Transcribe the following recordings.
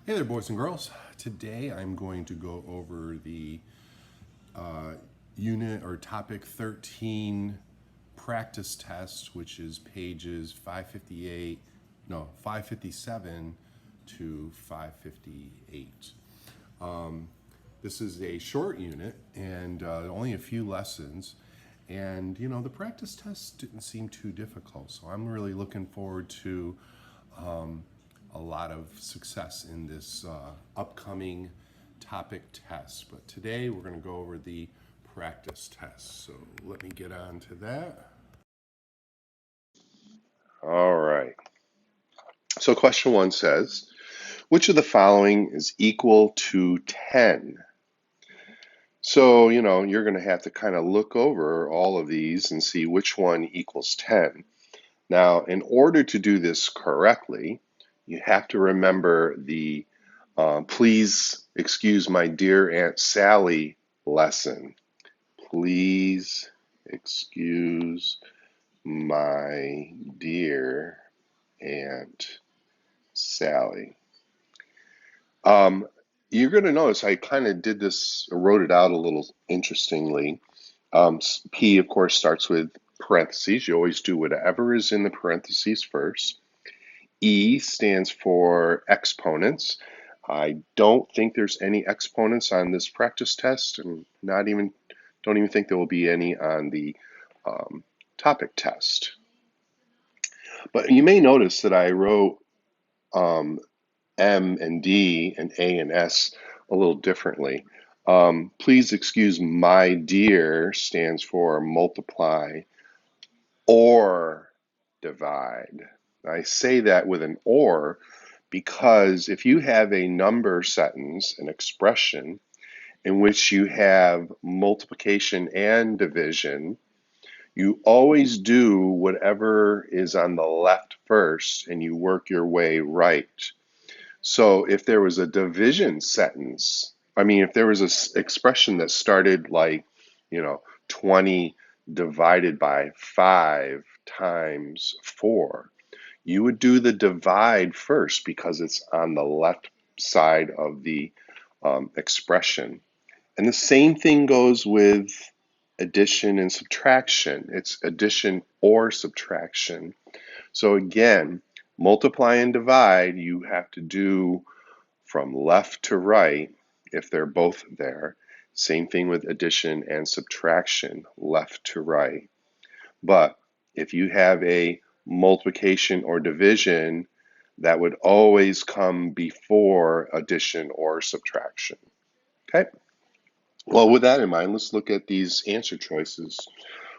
Hey there, boys and girls. Today I'm going to go over the unit or topic 13 practice test, which is pages 557 to 558. This is a short unit and only a few lessons. And, the practice test didn't seem too difficult. So I'm really looking forward to a lot of success in this upcoming topic test. But today we're going to go over the practice test. So let me get on to that. All right. So question one says, which of the following is equal to 10? So, you're going to have to kind of look over all of these and see which one equals 10. Now, in order to do this correctly, you have to remember the please excuse my dear Aunt Sally lesson. Please excuse my dear Aunt Sally. Um, you're going to notice I kind of did this, wrote it out a little interestingly. P, of course, starts with parentheses. You always do whatever is in the parentheses first. E stands for exponents. I don't think there's any exponents on this practice test, and don't even think there will be any on the topic test. But you may notice that I wrote um, M and D and A and S a little differently. Please excuse my dear stands for multiply or divide. I say that with an or because if you have a number sentence, an expression, in which you have multiplication and division, you always do whatever is on the left first and you work your way right. So if there was a division sentence, if there was an expression that started like, 20 divided by 5 times 4, you would do the divide first because it's on the left side of the expression. And the same thing goes with addition and subtraction. It's addition or subtraction. So again, multiply and divide, you have to do from left to right if they're both there. Same thing with addition and subtraction, left to right. But if you have a multiplication or division, that would always come before addition or subtraction. Okay? Well, with that in mind, let's look at these answer choices.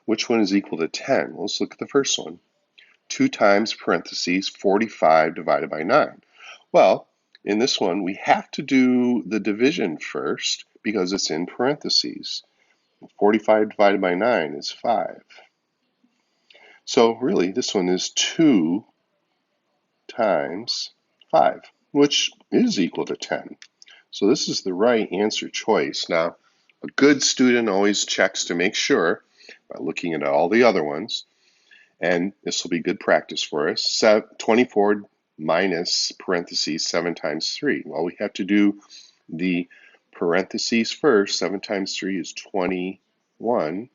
Which one is equal to 10? Let's look at the first one. 2 times parentheses 45 divided by 9. Well, in this one, we have to do the division first because it's in parentheses. 45 divided by 9 is 5. So really, this one is 2 times 5, which is equal to 10. So this is the right answer choice. Now, a good student always checks to make sure by looking at all the other ones, and this will be good practice for us. 24 minus parentheses 7 times 3. Well, we have to do the parentheses first. 7 times 3 is 21,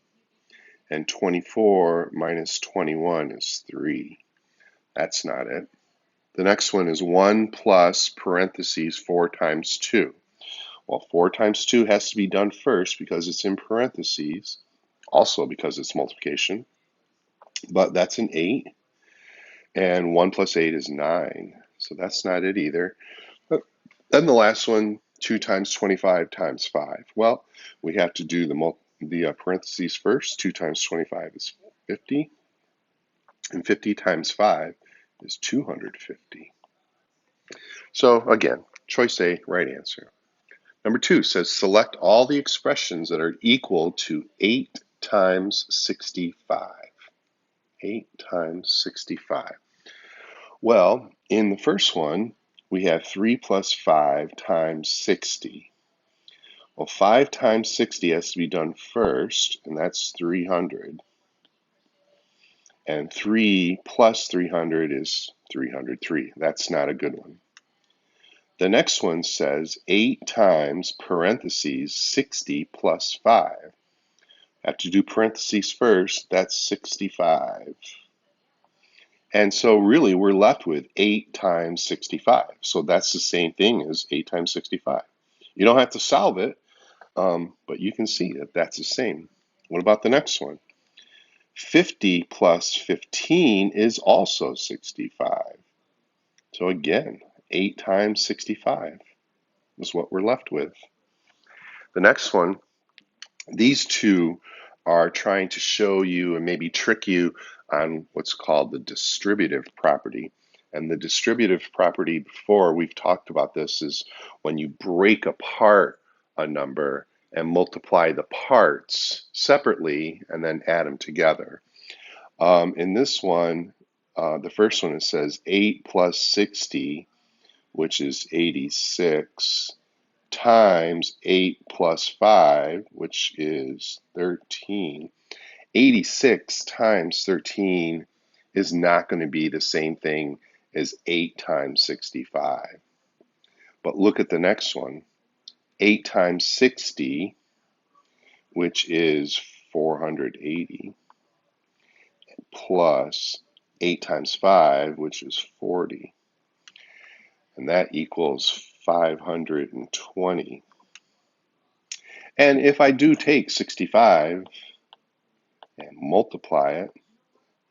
and 24 minus 21 is 3. That's not it. The next one is 1 plus parentheses 4 times 2. Well, 4 times 2 has to be done first because it's in parentheses, also because it's multiplication, but that's an 8, and 1 plus 8 is 9, so that's not it either. But then the last one, 2 times 25 times 5. Well, we have to do the parentheses first. 2 times 25 is 50, and 50 times 5 is 250. So again, choice A, right answer. Number 2 says select all the expressions that are equal to 8 times 65. 8 times 65. Well, in the first one, we have 3 plus 5 times 60. Well, 5 times 60 has to be done first, and that's 300. And 3 plus 300 is 303. That's not a good one. The next one says 8 times parentheses 60 plus 5. Have to do parentheses first. That's 65. And so really we're left with 8 times 65. So that's the same thing as 8 times 65. You don't have to solve it, but you can see that that's the same. What about the next one? 50 plus 15 is also 65. So again, 8 times 65 is what we're left with. The next one, these two are trying to show you and maybe trick you on what's called the distributive property. And the distributive property, before we've talked about this, is when you break apart a number and multiply the parts separately and then add them together. In this one, the first one, it says 8 plus 60, which is 86, times 8 plus 5, which is 13. 86 times 13 is not going to be the same thing as 8 times 65. But look at the next one. 8 times 60, which is 480, plus 8 times 5, which is 40. And that equals 520. And if I do take 65 and multiply it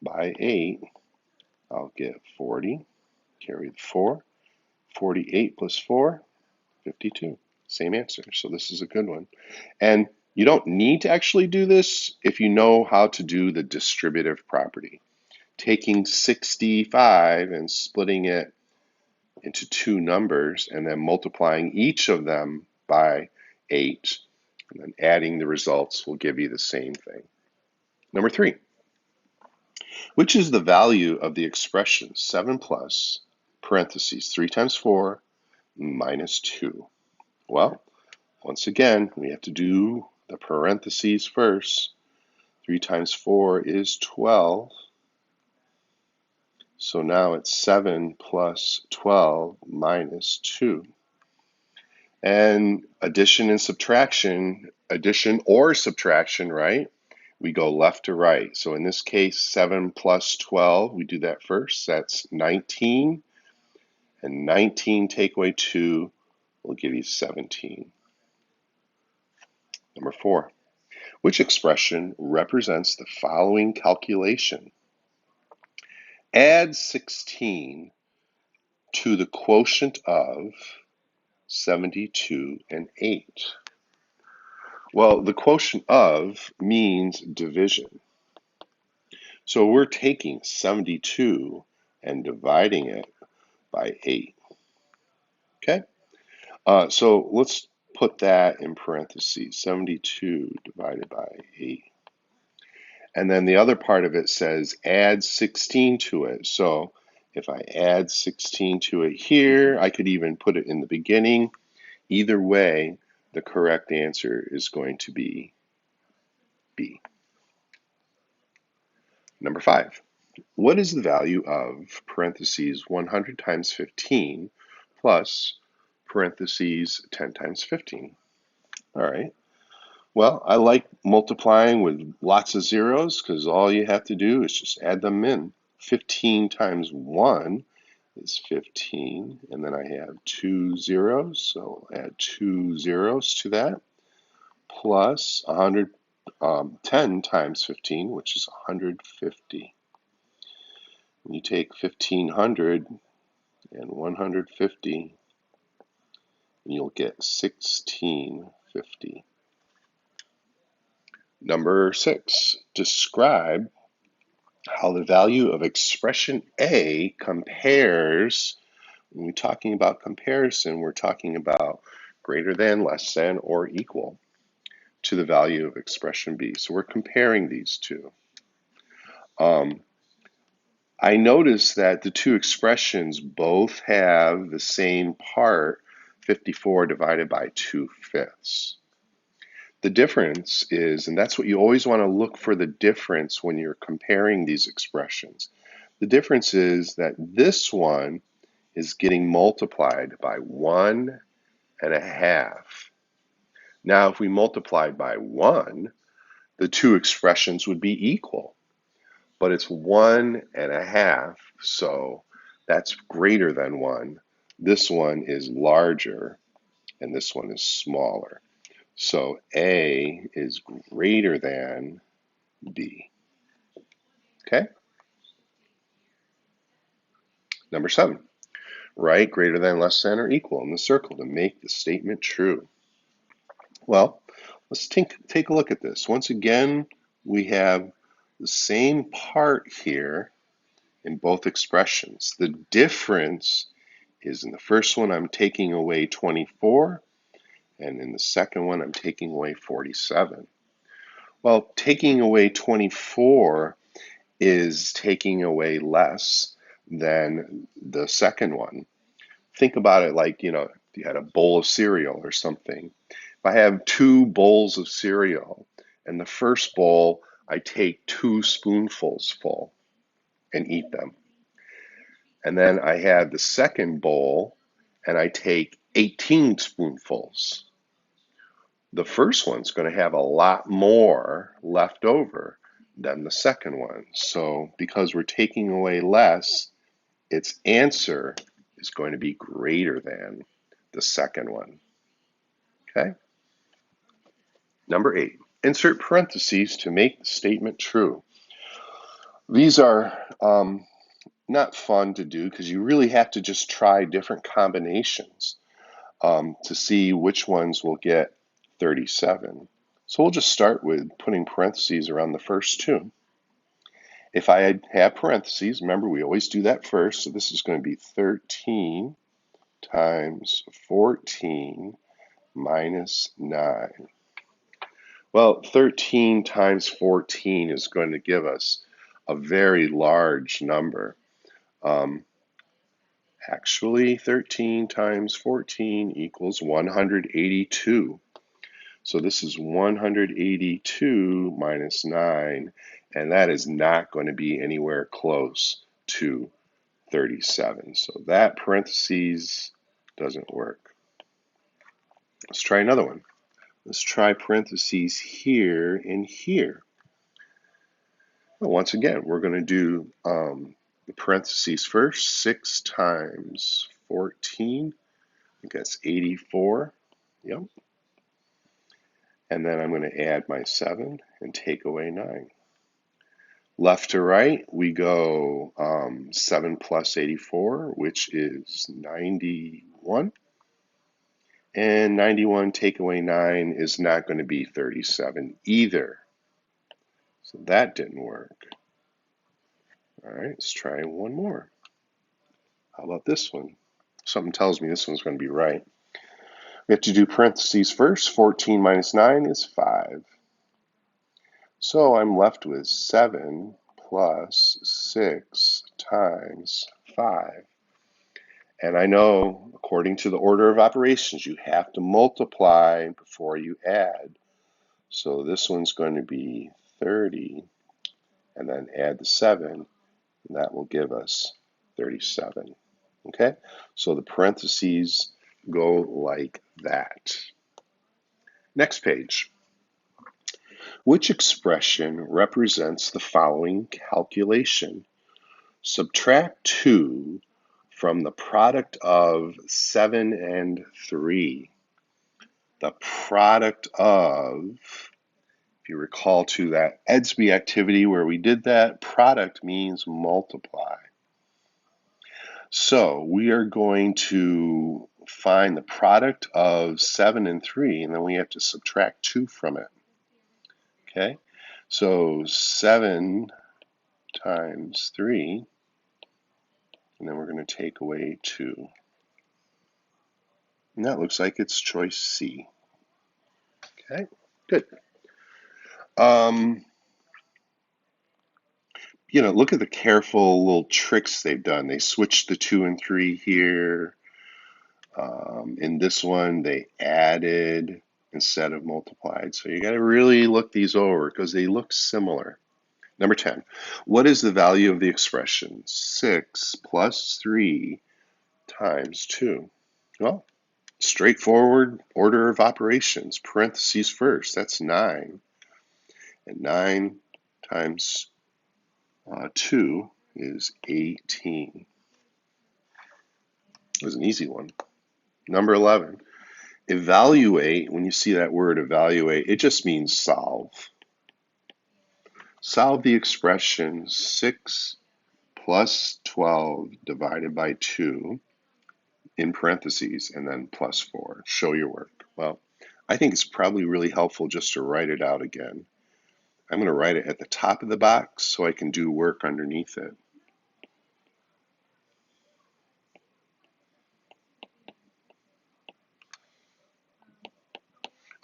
by 8, I'll get 40, carry the 4, 48 plus 4, 52. Same answer, so this is a good one. And you don't need to actually do this if you know how to do the distributive property. Taking 65 and splitting it into two numbers and then multiplying each of them by 8 and then adding the results will give you the same thing. Number 3. Which is the value of the expression 7 plus parentheses 3 times 4 minus 2? Well, once again, we have to do the parentheses first. 3 times 4 is 12. So now it's 7 plus 12 minus 2. And addition and subtraction, addition or subtraction, right? We go left to right. So in this case, 7 plus 12, we do that first. That's 19. And 19 take away 2 will give you 17. Number 4. Which expression represents the following calculation? Add 16 to the quotient of 72 and 8. Well, the quotient of means division. So we're taking 72 and dividing it by 8. Okay? So let's put that in parentheses, 72 divided by 8. And then the other part of it says add 16 to it. So if I add 16 to it here, I could even put it in the beginning. Either way, the correct answer is going to be B. Number 5. What is the value of parentheses 100 times 15 plus parentheses 10 times 15? All right. Well, I like multiplying with lots of zeros because all you have to do is just add them in. 15 times 1 is 15, and then I have 2 zeros, so I'll add 2 zeros to that, plus 10 times 15, which is 150. When you take 1500 and 150, you'll get 1650. Number 6, describe how the value of expression A compares. When we're talking about comparison, we're talking about greater than, less than, or equal to the value of expression B. So we're comparing these two. I notice that the two expressions both have the same part, 54 divided by 2/5. The difference is, and that's what you always want to look for the difference when you're comparing these expressions. The difference is that this one is getting multiplied by 1.5. Now, if we multiplied by 1, the two expressions would be equal, but it's 1.5, so that's greater than 1. This one is larger, and this one is smaller. So A is greater than B. Okay? Number 7. Write greater than, less than, or equal in the circle to make the statement true. Well, let's take a look at this. Once again, we have the same part here in both expressions. The difference is in the first one, I'm taking away 24, and in the second one, I'm taking away 47. Well, taking away 24 is taking away less than the second one. Think about it like, if you had a bowl of cereal or something. If I have 2 bowls of cereal, and the first bowl, I take 2 spoonfuls full and eat them. And then I have the second bowl, and I take 18 spoonfuls. The first one's going to have a lot more left over than the second one. So because we're taking away less, its answer is going to be greater than the second one. Okay? Number 8, insert parentheses to make the statement true. These are not fun to do because you really have to just try different combinations to see which ones will get 37. So we'll just start with putting parentheses around the first 2. If I have parentheses, remember we always do that first, so this is going to be 13 times 14 minus 9. Well, 13 times 14 is going to give us a very large number. Actually, 13 times 14 equals 182. So this is 182 minus 9, and that is not going to be anywhere close to 37. So that parentheses doesn't work. Let's try another one. Let's try parentheses here and here. Well, once again, we're going to do the parentheses first. 6 times 14, I think that's 84. Yep. And then I'm going to add my 7 and take away 9. Left to right, we go 7 plus 84, which is 91. And 91 take away 9 is not going to be 37 either. So that didn't work. All right, let's try one more. How about this one? Something tells me this one's going to be right. We have to do parentheses first. 14 minus 9 is 5. So I'm left with 7 plus 6 times 5. And I know, according to the order of operations, you have to multiply before you add. So this one's going to be 30, and then add the 7, and that will give us 37. Okay? So the parentheses go like that. Next page. Which expression represents the following calculation? Subtract 2 from the product of 7 and 3. The product of, if you recall to that Edsby activity where we did that, product means multiply. So we are going to find the product of 7 and 3, and then we have to subtract 2 from it. Okay, so 7 times 3, and then we're going to take away 2. And that looks like it's choice C. Okay, good. Look at the careful little tricks they've done. They switched the 2 and 3 here. In this one, they added instead of multiplied. So you got to really look these over because they look similar. Number 10, what is the value of the expression 6 plus 3 times 2. Well, straightforward order of operations. Parentheses first. That's 9. And 9 times 2 is 18. It was an easy one. Number 11. Evaluate, when you see that word evaluate, it just means solve. Solve the expression 6 plus 12 divided by 2 in parentheses and then plus 4. Show your work. Well, I think it's probably really helpful just to write it out again. I'm going to write it at the top of the box so I can do work underneath it.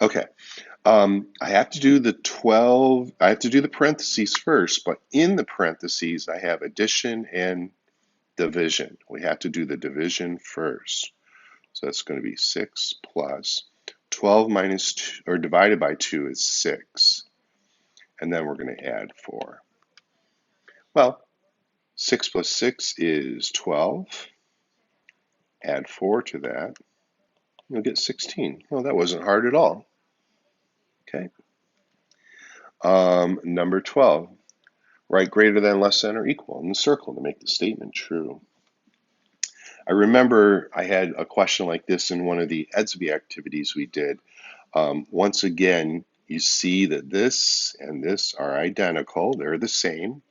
Okay, I have to do the 12, I have to do the parentheses first, but in the parentheses I have addition and division. We have to do the division first. So that's going to be 6 plus 12 minus 2, or divided by 2 is 6. And then we're going to add 4. Well, 6 plus 6 is 12. Add 4 to that. You'll get 16. Well, that wasn't hard at all. Okay. Number 12. Write greater than, less than, or equal in the circle to make the statement true. I remember I had a question like this in one of the EDSB activities we did. Once again, you see that this and this are identical. They're the same.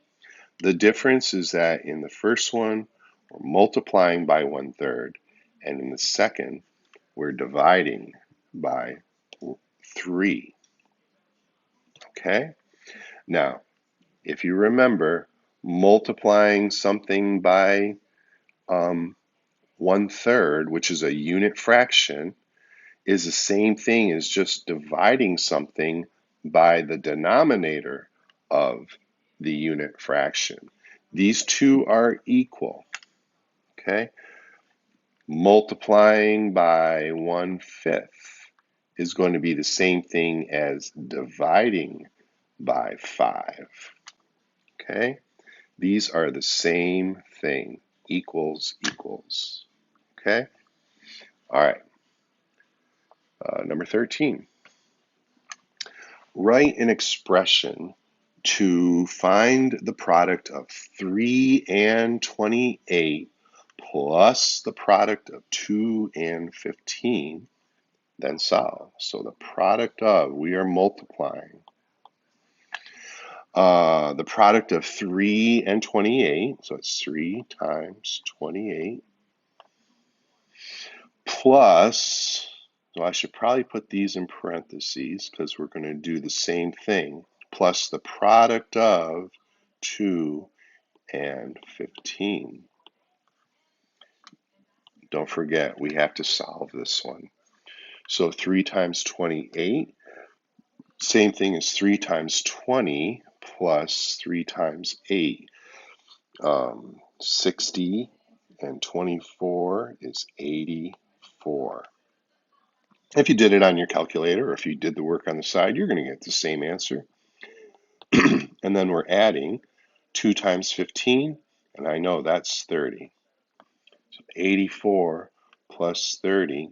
The difference is that in the first one, we're multiplying by 1/3, and in the second, we're dividing by 3. Okay? Now, if you remember, multiplying something by 1/3, which is a unit fraction, is the same thing as just dividing something by the denominator of the unit fraction. These two are equal. Okay? Multiplying by 1/5 is going to be the same thing as dividing by 5. Okay? These are the same thing. Equals, equals. Okay? All right. Number 13. Write an expression to find the product of 3 and 28 plus the product of 2 and 15, then solve. So the product of, we are multiplying. The product of 3 and 28, so it's 3 times 28, plus, so I should probably put these in parentheses because we're going to do the same thing, plus the product of 2 and 15. Don't forget, we have to solve this one. So 3 times 28, same thing as 3 times 20 plus 3 times 8. 60 and 24 is 84. If you did it on your calculator, or if you did the work on the side, you're going to get the same answer. And then we're adding 2 times 15, and I know that's 30. So 84 plus 30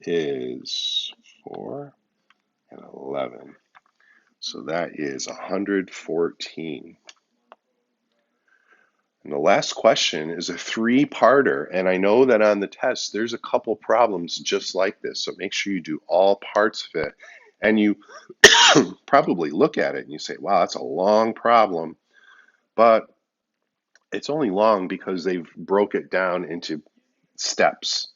is 4 and 11. So that is 114. And the last question is a 3-parter, and I know that on the test there's a couple problems just like this, so make sure you do all parts of it. And you probably look at it and you say, wow, that's a long problem, but it's only long because they've broke it down into steps.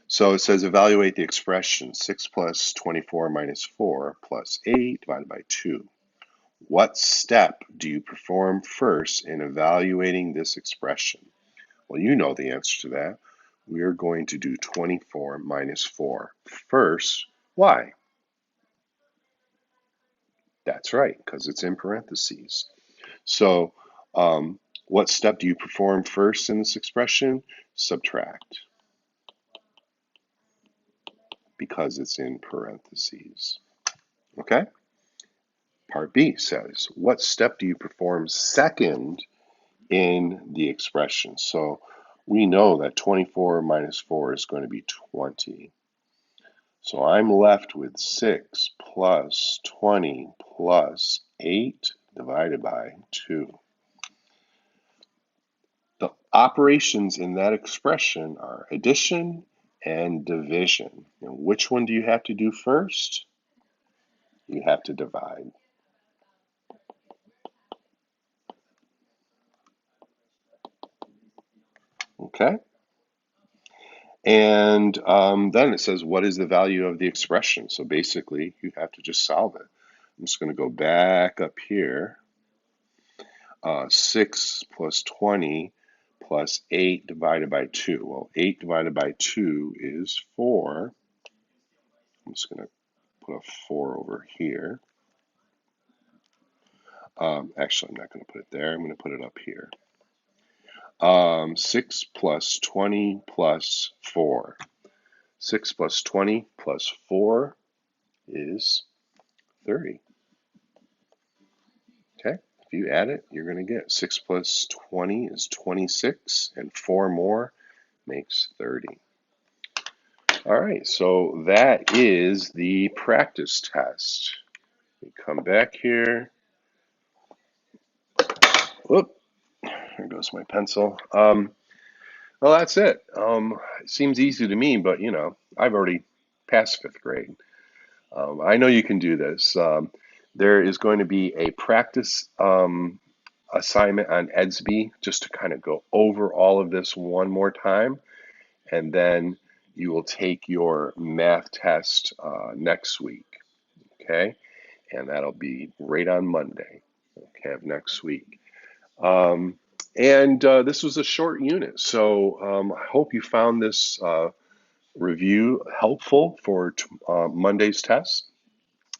So it says evaluate the expression 6 plus 24 minus 4 plus 8 divided by 2. What step do you perform first in evaluating this expression? Well, you know the answer to that. We are going to do 24 minus 4 first. Why? That's right, because it's in parentheses. So what step do you perform first in this expression? Subtract, because it's in parentheses. Okay? Part B says, what step do you perform second in the expression? So we know that 24 minus 4 is going to be 20. So I'm left with 6 plus 20 plus 8 divided by 2. The operations in that expression are addition and division. And which one do you have to do first? You have to divide. Okay? And then it says, what is the value of the expression? So basically, you have to just solve it. I'm just going to go back up here. 6 plus 20 plus 8 divided by 2. Well, 8 divided by 2 is 4. I'm just going to put a 4 over here. Actually, I'm not going to put it there. I'm going to put it up here. 6 plus 20 plus 4. 6 plus 20 plus 4 is 30. Okay, if you add it, you're going to get 6 plus 20 is 26, and 4 more makes 30. All right, so that is the practice test. We come back here. Whoop, here goes my pencil. Well, that's it. It seems easy to me, but you know, I've already passed 5th grade. I know you can do this. There is going to be a practice assignment on Edsby just to kind of go over all of this one more time, and then you will take your math test next week. Okay, and that'll be right on Monday. Okay, of next week. And this was a short unit, so I hope you found this review helpful for Monday's test,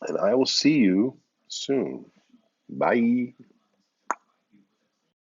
and I will see you soon. Bye.